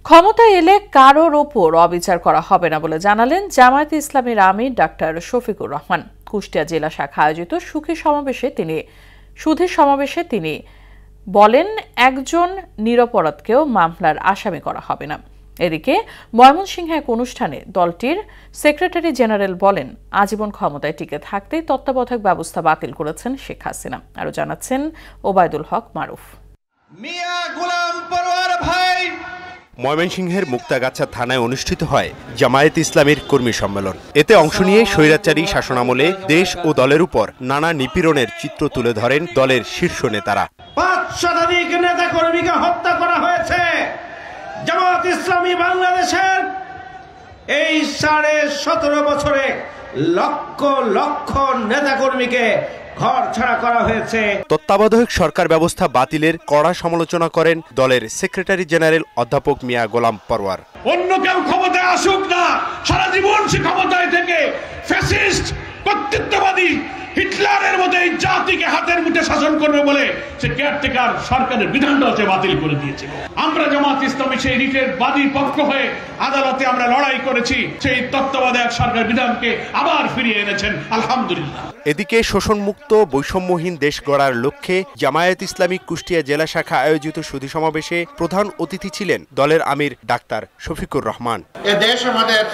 ক্ষমতায় এলে কারোর ওপর অবিচার করা হবে না বলে জানালেন জামায়াতে ইসলামীর আমির ডাক্তার শফিকুর রহমান। কুষ্টিয়া জেলা শাখা আয়োজিত সুধী সমাবেশে তিনি বলেন, একজন নিরপরাধকেও মামলার আসামি করা হবে না। এদিকে ময়মনসিংহে এক অনুষ্ঠানে দলটির সেক্রেটারি জেনারেল বলেন, আজীবন ক্ষমতায় টিকে থাকতেই তত্ত্বাবধায়ক ব্যবস্থা বাতিল করেছেন শেখ হাসিনা। আরো জানাচ্ছেন ওবায়দুল হক মারুফ। মিয়া গোলাম পরোয়ার ভাই। ময়মনসিংহের মুক্তাগাছা থানায় অনুষ্ঠিত হয় জামায়াতে ইসলামীর কর্মী সম্মেলন। এতে অংশ নিয়ে স্বৈরাচারী শাসনামলে দেশ ও দলের উপর নানা নিপীড়নের চিত্র তুলে ধরেন দলের শীর্ষ নেতারা। ৫ শতাধিক নেতা কর্মীকে হত্যা করা হয়েছে। জামায়াতে ইসলামী বাংলাদেশের এই 17.5 বছরে লক্ষ লক্ষ নেতা কর্মীকে ঘর ছাড়া করা হয়েছে। তত্ত্বাবধায়ক সরকার ব্যবস্থা বাতিলের কড়া সমালোচনা করেন দলের সেক্রেটারি জেনারেল অধ্যাপক মিয়া গোলাম পরোয়ার। অন্য কেউ ক্ষমতায় আসুক না, সারা জীবন সে ক্ষমতায় থেকে ফ্যাসিস্ট কর্তৃত্ববাদী হিটলারের মতো এই জাতিকে হাতের মুঠে শাসন করবে বলে সে কেয়ারটেকার সরকারের বিধানটা হচ্ছে বাতিল করে দিয়েছিল। আমরা জামাত ইসলামী সেই রিটের বাদী পক্ষ হয়ে আদালতে আমরা লড়াই করেছি, সেই তত্ত্বাবধায়ক সরকার বিধানকে আবার ফিরিয়ে এনেছেন, আলহামদুলিল্লাহ। এদিকে শোষণমুক্ত বৈষম্যহীন দেশ গড়ার লক্ষ্যে জামায়াত ইসলামী কুষ্টিয়া জেলা শাখা আয়োজিত সুধী সমাবেশে প্রধান অতিথি ছিলেন দলের আমির ডাক্তার শফিকুর রহমান। এ দেশ আমাদের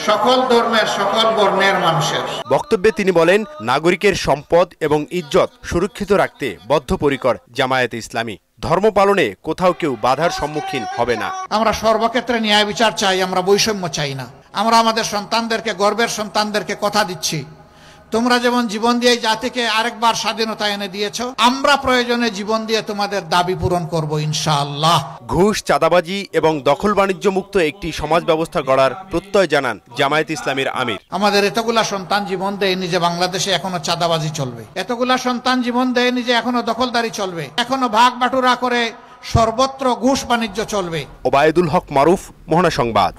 সকল ধর্মের সকল বর্ণের মানুষের। বক্তব্যে তিনি বলেন, নাগরিকের সম্পদ এবং ইজ্জত সুরক্ষিত রাখতে বদ্ধপরিকর জামায়াতে ইসলামী। ধর্ম পালনে কোথাও কেউ বাধার সম্মুখীন হবে না। আমরা সর্বক্ষেত্রে ন্যায় বিচার চাই, আমরা বৈষম্য চাই না। আমরা আমাদের সন্তানদেরকে, গর্বের সন্তানদেরকে কথা দিচ্ছি, তোমরা যেমন জীবন দিয়ে জাতিকে আরেকবার স্বাধীনতা এনে দিয়েছো, আমরা প্রয়োজনে জীবন দিয়ে তোমাদের দাবি পূরণ করব ইনশাআল্লাহ। ঘুষ, চাঁদাবাজি এবং দখল বাণিজ্য মুক্ত একটি সমাজ ব্যবস্থা গড়ার প্রত্যয় জানান জামায়াত ইসলামীর আমির। আমাদের এতগুলা সন্তান জীবন দেয়নি যে বাংলাদেশে এখনো চাঁদাবাজি চলবে, এতগুলা সন্তান জীবন দেয়নি যে এখনো দখলদারি চলবে, এখনো ভাগ বাটুরা করে সর্বত্র ঘুষ বাণিজ্য চলবে। ওবায়দুল হক মারুফ, মোহনা সংবাদ।